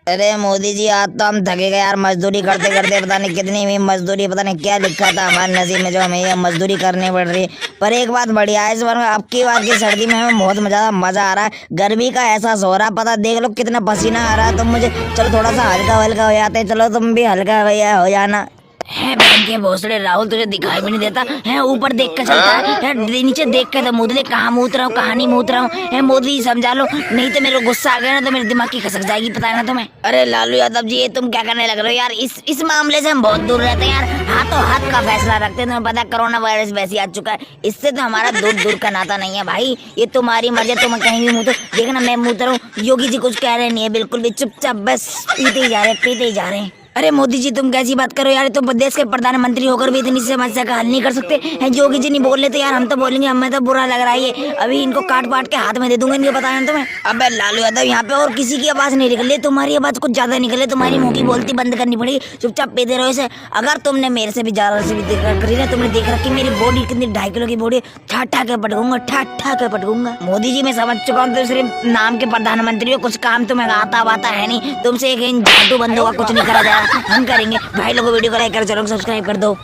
अरे मोदी जी, आज तो हम थके गए यार, मजदूरी करते करते। पता नहीं कितनी भी मजदूरी, पता नहीं क्या लिखा था हमारे नसीब में जो हमें ये मजदूरी करनी पड़ रही है। पर एक बात बढ़िया है, इस बार अब की बार की सर्दी में हमें बहुत मजा आ रहा है। गर्मी का एहसास हो रहा है, पता देख लो कितना पसीना आ रहा है। तो मुझे चलो थोड़ा सा हल्का हल्का हो जाते हैं। चलो तुम भी हल्का भैया हो जाना। है बहन के भोसड़े, राहुल तुझे दिखाई भी नहीं देता है? ऊपर देख के चलता है, नीचे देख के तो मुदले कहाँ मूत रहा हूँ, कहाँ नहीं मूत रहा हूँ। है मोदी समझा लो, नहीं तो मेरे को गुस्सा आ गया ना तो मेरे दिमाग की खसक जाएगी, पता है ना तुम्हें। अरे लालू यादव जी, ये तुम क्या करने लग रहे हो यार? इस मामले से हम बहुत दूर रहते हैं यार। हाथों हाथ का फैसला रखते हैं। तुम्हें पता है कोरोना वायरस वैसे आ चुका है, इससे तो हमारा दूर दूर का नाता नहीं है भाई। ये तुम्हारी मर्जी, तुम कहीं भी मुँह देखना, मैं मुँह रहा हूँ। योगी जी कुछ कह रहे नहीं है, बिल्कुल भी चुपचाप बस पीते ही जा रहे, पीते ही जा रहे हैं। अरे मोदी जी, तुम कैसी बात करो यार? तुम देश के प्रधानमंत्री होकर भी इतनी समस्या का हल नहीं कर सकते हैं? योगी जी नहीं बोल रहे तो यार हम तो बोलेंगे। हमें तो बुरा लग रहा है ये। अभी इनको काट पाट के हाथ में दे दूंगा, इनको बताया ना तुम्हें। अबे लालू यादव, यहाँ पे और किसी की आवाज नहीं निकल रही, तुम्हारी आवाज कुछ ज्यादा निकल रही। तुम्हारी मुंह की बोलती बंद करनी पड़ेगी, चुपचाप पीते रहो इसे। अगर तुमने मेरे से भी ज्यादा से भी करी ना, तुमने देख रखी मेरी बॉडी कितनी 2.5 किलो की बॉडी, ठा ठा के पटकूंगा, ठा ठा के पटकूंगा। मोदी जी मैं समझ चुका हूँ, तो सिर्फ नाम के प्रधानमंत्री हो, कुछ काम तुम्हें आता वाता है नहीं। तुमसे एक जादू बंदों का कुछ नहीं करा जाएगा, हम करेंगे। भाई लोगों वीडियो को लाइक कर, चैनल को सब्सक्राइब कर दो।